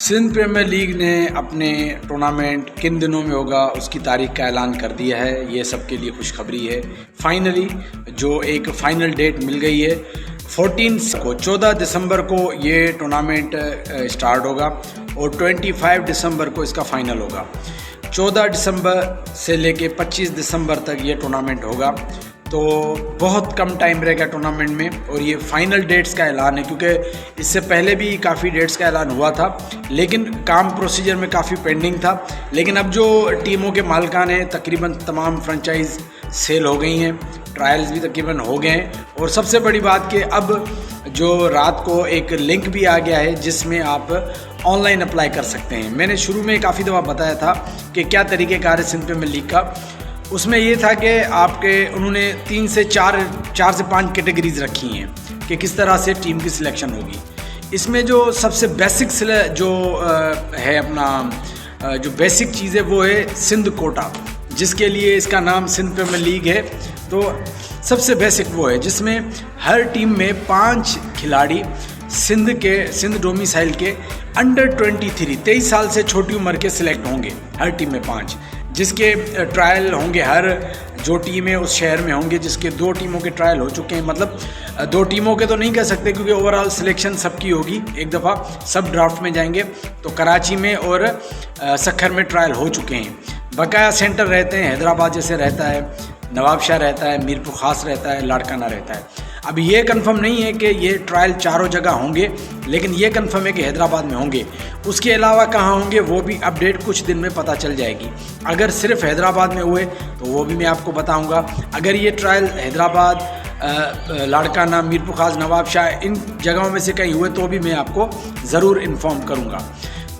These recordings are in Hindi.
सिंध प्रीमियर लीग ने अपने टूर्नामेंट किन दिनों में होगा उसकी तारीख का ऐलान कर दिया है। ये सबके लिए खुशखबरी है। फाइनली जो एक फ़ाइनल डेट मिल गई है 14 दिसंबर को ये टूर्नामेंट स्टार्ट होगा और 25 दिसंबर को इसका फ़ाइनल होगा। 14 दिसंबर से लेके 25 दिसंबर तक ये टूर्नामेंट होगा, तो बहुत कम टाइम रहेगा टूर्नामेंट में। और ये फाइनल डेट्स का ऐलान है, क्योंकि इससे पहले भी काफ़ी डेट्स का ऐलान हुआ था, लेकिन काम प्रोसीजर में काफ़ी पेंडिंग था। लेकिन अब जो टीमों के मालिकान हैं, तकरीबन तमाम फ्रेंचाइज सेल हो गई हैं, ट्रायल्स भी तकरीबन हो गए हैं। और सबसे बड़ी बात कि अब जो रात को एक लिंक भी आ गया है जिसमें आप ऑनलाइन अप्लाई कर सकते हैं। मैंने शुरू में काफ़ी दफ़ा बताया था कि क्या तरीक़ेकार है सिंध प्रीमियर लीग का। उसमें ये था कि आपके उन्होंने 3 से 4 से 5 कैटेगरीज रखी हैं कि किस तरह से टीम की सिलेक्शन होगी। इसमें जो सबसे बेसिक जो है अपना जो बेसिक चीज़ है वो है सिंध कोटा, जिसके लिए इसका नाम सिंध प्रीमियर लीग है। तो सबसे बेसिक वो है जिसमें हर टीम में 5 खिलाड़ी सिंध डोमिसाइल के अंडर 23 साल से छोटी उम्र के सिलेक्ट होंगे। हर टीम में 5, जिसके ट्रायल होंगे हर जो टीमें उस शहर में होंगे, जिसके 2 टीमों के ट्रायल हो चुके हैं। मतलब 2 टीमों के तो नहीं कह सकते, क्योंकि ओवरऑल सिलेक्शन सबकी होगी। एक दफ़ा सब ड्राफ्ट में जाएंगे, तो कराची में और सक्खर में ट्रायल हो चुके हैं। बकाया सेंटर रहते हैं, हैदराबाद जैसे रहता है, नवाबशाह रहता है, मीरपुर ख़ास रहता है, लाड़काना रहता है। अब ये कंफर्म नहीं है कि ये ट्रायल चारों जगह होंगे, लेकिन ये कंफर्म है कि हैदराबाद में होंगे। उसके अलावा कहाँ होंगे वो भी अपडेट कुछ दिन में पता चल जाएगी। अगर सिर्फ हैदराबाद में हुए तो वो भी मैं आपको बताऊंगा। अगर ये ट्रायल हैदराबाद, लाड़काना, मीरपुर ख़ास, नवाबशाह इन जगहों में से कहीं हुए तो भी मैं आपको ज़रूर इन्फॉर्म करूँगा।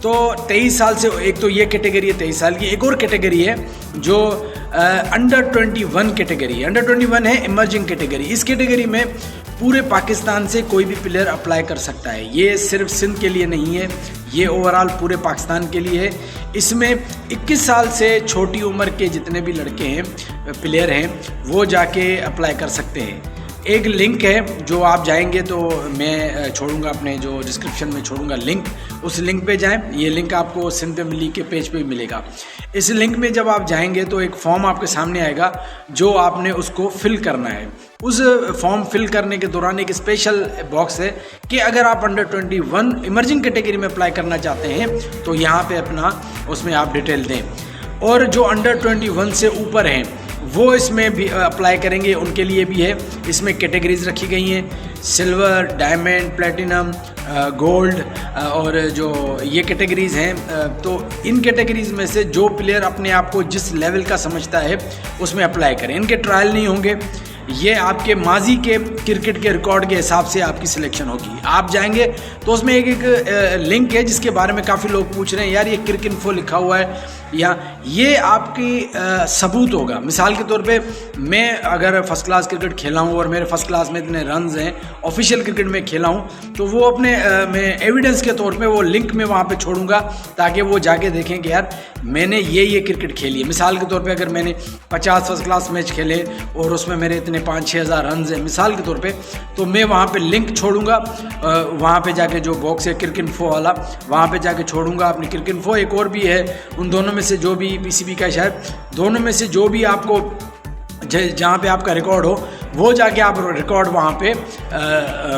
तो 23 साल से एक तो ये कैटेगरी है 23 साल की। एक और कैटेगरी है जो अंडर 21 कैटेगरी है। अंडर 21 है इमर्जिंग कैटेगरी। इस कैटेगरी में पूरे पाकिस्तान से कोई भी प्लेयर अप्लाई कर सकता है। ये सिर्फ सिंध के लिए नहीं है, ये ओवरऑल पूरे पाकिस्तान के लिए है। इसमें 21 साल से छोटी उम्र के जितने भी लड़के हैं, प्लेयर हैं, वो जाके अप्लाई कर सकते हैं। एक लिंक है जो आप जाएंगे तो मैं छोड़ूंगा, अपने जो डिस्क्रिप्शन में छोड़ूंगा लिंक, उस लिंक पे जाएं। ये लिंक आपको सिंध प्रीमियर लीग के पेज पे मिलेगा। इस लिंक में जब आप जाएंगे तो एक फॉर्म आपके सामने आएगा जो आपने उसको फिल करना है। उस फॉर्म फिल करने के दौरान एक स्पेशल बॉक्स है कि अगर आप अंडर 21 इमर्जिंग कैटेगरी में अप्लाई करना चाहते हैं तो यहाँ पे अपना उसमें आप डिटेल दें। और जो अंडर 21 से ऊपर हैं वो इसमें भी अप्लाई करेंगे, उनके लिए भी है। इसमें कैटेगरीज रखी गई हैं, सिल्वर, डायमंड, प्लेटिनम, गोल्ड, और जो ये कैटेगरीज हैं। तो इन कैटेगरीज में से जो प्लेयर अपने आप को जिस लेवल का समझता है उसमें अप्लाई करें। इनके ट्रायल नहीं होंगे, ये आपके माजी के क्रिकेट के रिकॉर्ड के हिसाब से आपकी सिलेक्शन होगी। आप जाएंगे तो उसमें एक लिंक है जिसके बारे में काफ़ी लोग पूछ रहे हैं, यार ये क्रिकइन्फो लिखा हुआ है या ये आपकी सबूत होगा। मिसाल के तौर पे मैं अगर फर्स्ट क्लास क्रिकेट खेला हूँ और मेरे फर्स्ट क्लास में इतने रन्स हैं, ऑफिशियल क्रिकेट में खेला हूँ, तो वो अपने मैं एविडेंस के तौर पे वो लिंक में वहाँ पे छोड़ूंगा ताकि वो जाके देखें कि यार मैंने ये क्रिकेट खेली है। मिसाल के तौर पे अगर मैंने 50 फर्स्ट क्लास मैच खेले और उसमें मेरे इतने 5-6 हज़ार रन्स हैं मिसाल के तौर पे, तो मैं वहाँ पे लिंक छोड़ूंगा। वहाँ पे जाके जो बॉक्स है क्रिकइन्फो वाला, वहाँ पे जाके छोड़ूंगा अपनी क्रिकइन्फो। एक और भी है, उन दोनों में से जो भी पीसीबी का शायद, दोनों में से जो भी आपको जहाँ पे आपका रिकॉर्ड हो वो जाके आप रिकॉर्ड वहाँ पे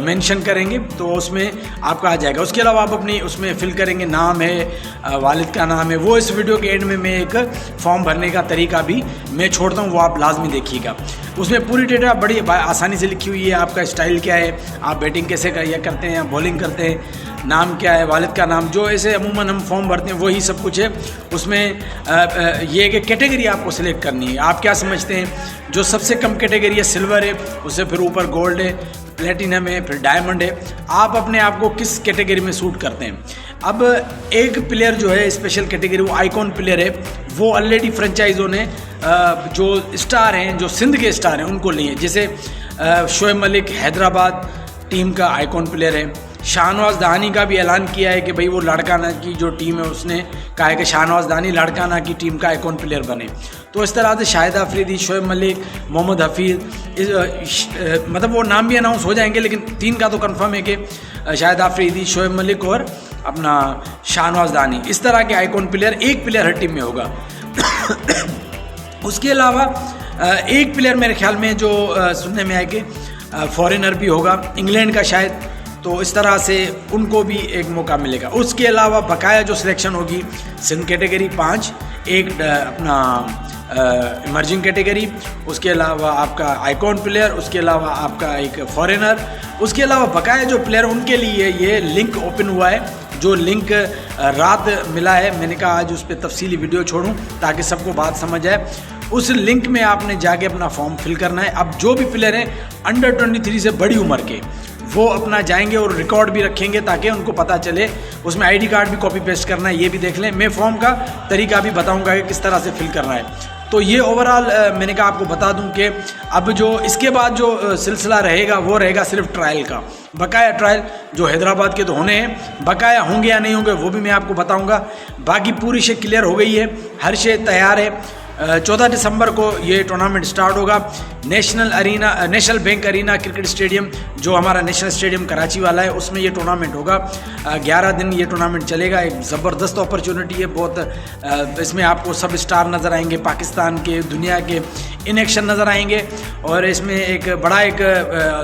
मेंशन करेंगे तो उसमें आपका आ जाएगा। उसके अलावा आप अपनी उसमें फिल करेंगे, नाम है, वालिद का नाम है। वो इस वीडियो के एंड में मैं एक फॉर्म भरने का तरीका भी मैं छोड़ता हूँ, वो आप लाजमी देखिएगा। उसमें पूरी डेटा बड़ी आसानी से लिखी हुई है। आपका स्टाइल क्या है, आप बैटिंग कैसे करते हैं या बॉलिंग करते हैं, नाम क्या है, वालिद का नाम, जो ऐसे अमूमन हम फॉर्म भरते हैं वही सब कुछ है उसमें। ये कि कैटेगरी आपको सिलेक्ट करनी है। आप क्या समझते हैं, जो सबसे कम कैटेगरी है सिल्वर है, उससे फिर ऊपर गोल्ड है, प्लेटिनम है, फिर डायमंड है। आप अपने आप को किस कैटेगरी में सूट करते हैं। अब एक प्लेयर जो है स्पेशल कैटेगरी, वो आइकॉन प्लेयर है, वो ऑलरेडी फ्रेंचाइजों ने जो स्टार हैं, जो सिंध के स्टार हैं, उनको लिए। जैसे शोएब मलिक हैदराबाद टीम का आइकॉन प्लेयर है। शाहनवाज दहानी का भी ऐलान किया है कि भाई वो लाड़काना की जो टीम है उसने कहा है कि शाहनवाज दहानी लाड़काना की टीम का आइकॉन प्लेयर बने। तो इस तरह से शाहिद अफरीदी, शोएब मलिक, मोहम्मद हफीज़, मतलब वो नाम भी अनाउंस हो जाएंगे, लेकिन 3 का तो कंफर्म है कि शाहिद अफरीदी, शोएब मलिक और अपना शाहनवाज दानी, इस तरह के आइकॉन प्लेयर एक प्लेयर हर टीम में होगा। उसके अलावा एक प्लेयर मेरे ख्याल में जो सुनने में आए कि फॉरेनर भी होगा, इंग्लैंड का शायद, तो इस तरह से उनको भी एक मौका मिलेगा। उसके अलावा बकाया जो सिलेक्शन होगी सिंध कैटेगरी 5, एक अपना इमर्जिंग कैटेगरी, उसके अलावा आपका आइकॉन प्लेयर, उसके अलावा आपका एक फॉरेनर, उसके अलावा बकाया जो प्लेयर उनके लिए ये लिंक ओपन हुआ है, जो लिंक रात मिला है। मैंने कहा आज उस पर तफसीली वीडियो छोड़ूं ताकि सबको बात समझ आए। उस लिंक में आपने जाके अपना फॉर्म फिल करना है। अब जो भी प्लेयर हैं अंडर 23 से बड़ी उम्र के, वो अपना जाएंगे और रिकॉर्ड भी रखेंगे ताकि उनको पता चले। उसमें आईडी कार्ड भी कॉपी पेस्ट करना है, ये भी देख लें। मैं फॉर्म का तरीका भी बताऊंगा कि किस तरह से फिल करना है। तो ये ओवरऑल मैंने कहा आपको बता दूं कि अब जो इसके बाद जो सिलसिला रहेगा वो रहेगा सिर्फ ट्रायल का। बकाया ट्रायल जो हैदराबाद के तो होने हैं, बकाया होंगे या नहीं होंगे वो भी मैं आपको बताऊंगा। बाकी पूरी शे क्लियर हो गई है, हर शे तैयार है। 14 दिसंबर को ये टूर्नामेंट स्टार्ट होगा। National Bank Arena cricket stadium, जो हमारा नेशनल स्टेडियम कराची वाला है, उसमें ये टूर्नामेंट होगा। 11 दिन ये टूर्नामेंट चलेगा। एक ज़बरदस्त अपॉर्चुनिटी है बहुत। इसमें आपको सब स्टार नज़र आएंगे, पाकिस्तान के, दुनिया के इन एक्शन नज़र आएंगे। और इसमें एक बड़ा एक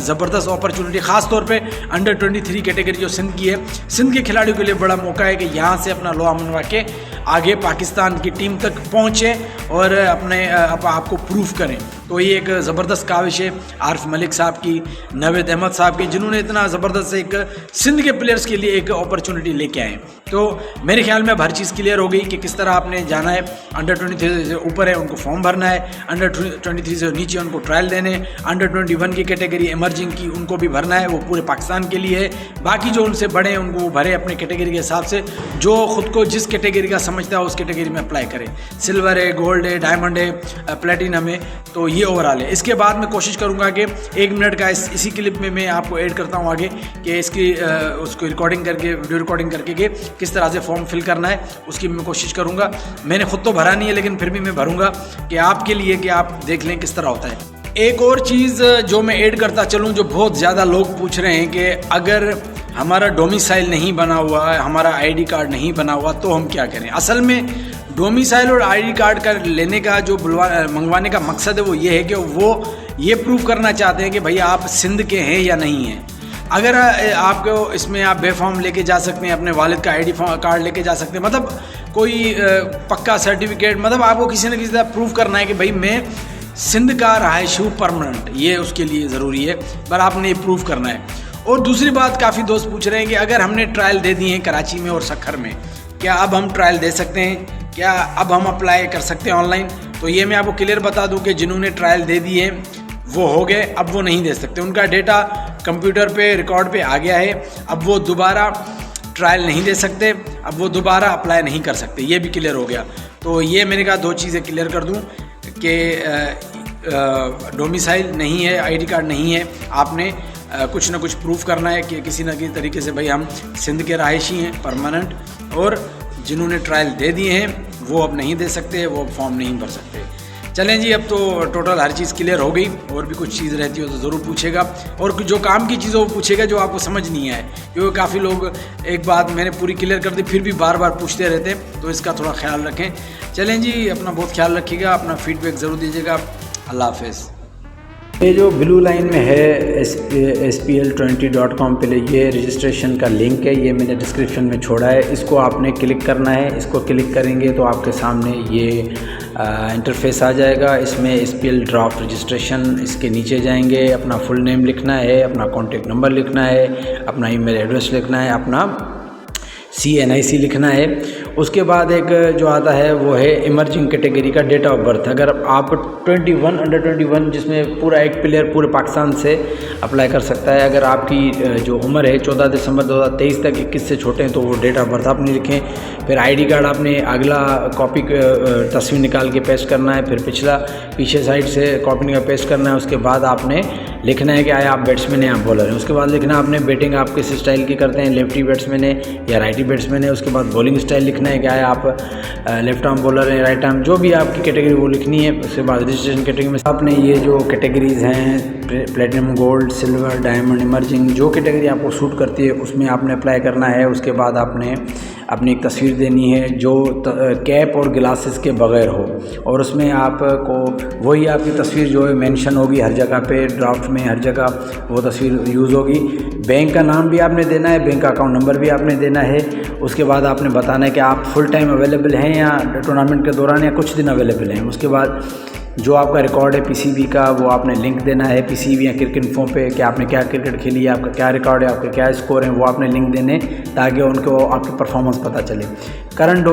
ज़बरदस्त अपॉर्चुनिटी ख़ास तौर पे अंडर 23 कैटेगरी जो सिंध की है, सिंध के खिलाड़ियों के लिए बड़ा मौका है कि यहाँ से अपना लोहा मनवा के आगे पाकिस्तान की टीम तक पहुँचे और अपने आपको प्रूफ करें। तो ये एक ज़बरदस्त काविश है आरिफ मलिक साहब की, नवेद अहमद साहब की, जिन्होंने इतना ज़बरदस्त एक सिंध के प्लेयर्स के लिए एक अपॉर्चुनिटी लेके आए। तो मेरे ख्याल में अब हर चीज़ क्लियर हो गई कि किस तरह आपने जाना है। अंडर 23 से ऊपर है उनको फॉर्म भरना है, अंडर 23 से नीचे उनको ट्रायल देने, अंडर 21 की कैटेगरी इमर्जिंग की उनको भी भरना है, वो पूरे पाकिस्तान के लिए है। बाकी जो उनसे बड़े हैं उनको भरे अपने कैटेगरी के हिसाब से, जो ख़ुद को जिस कैटेगरी का समझता है उस कैटेगरी में अप्लाई करें। सिल्वर है, गोल्ड है, डायमंड है, प्लेटिनम है। तो ये ओवरऑल है। इसके बाद मैं कोशिश करूंगा कि 1 मिनट का इसी क्लिप में मैं आपको ऐड करता हूं आगे कि इसकी उसको रिकॉर्डिंग करके, वीडियो रिकॉर्डिंग करके कि किस तरह से फॉर्म फिल करना है, उसकी मैं कोशिश करूंगा। मैंने खुद तो भरा नहीं है लेकिन फिर भी मैं भरूंगा कि आपके लिए, कि आप देख लें किस तरह होता है। एक और चीज़ जो मैं ऐड करता चलूँ, जो बहुत ज़्यादा लोग पूछ रहे हैं कि अगर हमारा डोमिसाइल नहीं बना हुआ है, हमारा आईडी कार्ड नहीं बना हुआ, तो हम क्या करें। असल में डोमिसाइल और आईडी कार्ड का लेने का जो मंगवाने का मकसद है वो ये है कि वो ये प्रूव करना चाहते हैं कि भैया आप सिंध के हैं या नहीं हैं। अगर आपको इसमें आप बेफॉर्म लेके जा सकते हैं, अपने वालिद का आईडी कार्ड लेके जा सकते हैं, मतलब कोई पक्का सर्टिफिकेट, मतलब आपको किसी न किसी तरह प्रूव करना है कि भाई मैं सिंध का रहायशी हूँ परमानेंट, ये उसके लिए ज़रूरी है, पर आपने ये प्रूव करना है। और दूसरी बात, काफ़ी दोस्त पूछ रहे हैं कि अगर हमने ट्रायल दे दिए हैं कराची में और सखर में, क्या अब हम ट्रायल दे सकते हैं, क्या अब हम अप्लाई कर सकते हैं ऑनलाइन। तो ये मैं आपको क्लियर बता दूं कि जिन्होंने ट्रायल दे दिए वो हो गए, अब वो नहीं दे सकते। उनका डेटा कंप्यूटर पे रिकॉर्ड पे आ गया है, अब वो दोबारा ट्रायल नहीं दे सकते, अब वो दोबारा अप्लाई नहीं कर सकते, ये भी क्लियर हो गया। तो ये मैंने कहा 2 चीज़ें क्लियर कर दूं कि डोमिसाइल नहीं है, आईडी कार्ड नहीं है, आपने कुछ ना कुछ प्रूफ करना है कि किसी न किसी तरीके से भाई हम सिंध के रहायशी हैं परमानेंट। और जिन्होंने ट्रायल दे दिए हैं वो अब नहीं दे सकते, वो अब फॉर्म नहीं भर सकते। चलें जी, अब तो टोटल हर चीज़ क्लियर हो गई। और भी कुछ चीज़ रहती हो तो ज़रूर पूछेगा, और जो काम की चीज़ हो वो पूछेगा जो आपको समझ नहीं आए, क्योंकि काफ़ी लोग एक बात मैंने पूरी क्लियर कर दी फिर भी बार बार पूछते रहते हैं, तो इसका थोड़ा ख्याल रखें। चलें जी, अपना बहुत ख्याल रखिएगा, अपना फीडबैक ज़रूर दीजिएगा। अल्लाह हाफ़िज़। ये जो ब्लू लाइन में है spl20.com पे ये रजिस्ट्रेशन का लिंक है, ये मैंने डिस्क्रिप्शन में छोड़ा है, इसको आपने क्लिक करना है। इसको क्लिक करेंगे तो आपके सामने ये इंटरफेस आ जाएगा। इसमें SPL ड्राफ्ट रजिस्ट्रेशन, इसके नीचे जाएंगे, अपना फुल नेम लिखना है, अपना कॉन्टेक्ट नंबर लिखना है, अपना ईमेल एड्रेस लिखना है, अपना CNIC लिखना है। उसके बाद एक जो आता है वो है इमर्जिंग कैटेगरी का डेट ऑफ बर्थ। अगर आप 21 अंडर 21 जिसमें पूरा एक प्लेयर पूरे पाकिस्तान से अप्लाई कर सकता है, अगर आपकी जो उम्र है 14 दिसंबर 2023 तक 21 से छोटे हैं तो वो डेट ऑफ बर्थ आपने लिखें। फिर आईडी कार्ड आपने अगला कॉपी तस्वीर निकाल के पेस्ट करना है, फिर पिछला पीछे साइड से कॉपी निकाल पेस्ट करना है। उसके बाद आपने लिखना है कि आया आप बैट्समैन हैं या बॉलर हैं। उसके बाद लिखना आपने बैटिंग आप किस स्टाइल की करते हैं, लेफ्टी बैट्समैन है या राइटी बैट्समैन है, उसके बाद बॉलिंग स्टाइल लिखना है, क्या है आप लेफ्ट आर्म बॉलर है, राइट आर्म, जो भी आपकी कैटेगरी वो लिखनी है। उसके बाद रजिस्ट्रेशन कैटेगरी में आपने ये जो कैटेगरीज़ हैं platinum, gold, silver, diamond, emerging, जो कैटेगरी आपको सूट करती है उसमें आपने अप्लाई करना है। उसके बाद आपने अपनी एक तस्वीर देनी है जो कैप और ग्लासेस के बगैर हो, और उसमें आपको वही आपकी तस्वीर जो है मेंशन होगी हर जगह पे, ड्राफ्ट में हर जगह वो तस्वीर यूज़ होगी। बैंक का नाम भी आपने देना है, बैंक का अकाउंट नंबर भी आपने देना है। उसके बाद आपने बताना है कि आप फुल टाइम अवेलेबल हैं या टूर्नामेंट के दौरान या कुछ दिन अवेलेबल हैं। उसके बाद जो आपका रिकॉर्ड है पीसीबी का वो आपने लिंक देना है पीसीबी या क्रिकेट इन्फो पे कि आपने क्या क्रिकेट खेली है, आपका क्या रिकॉर्ड है, आपके क्या स्कोर है, वो आपने लिंक देने ताकि उनको आपकी परफॉर्मेंस पता चले। करंट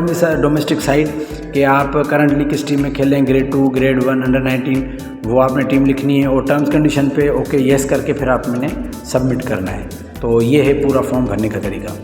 डोमेस्टिक साइड कि आप करंटली किस टीम में खेलें, ग्रेड 2, ग्रेड 1, अंडर 19, वो आपने टीम लिखनी है और टर्म्स कंडीशन पे ओके येस करके फिर आपने सबमिट करना है। तो ये है पूरा फॉर्म भरने का तरीका।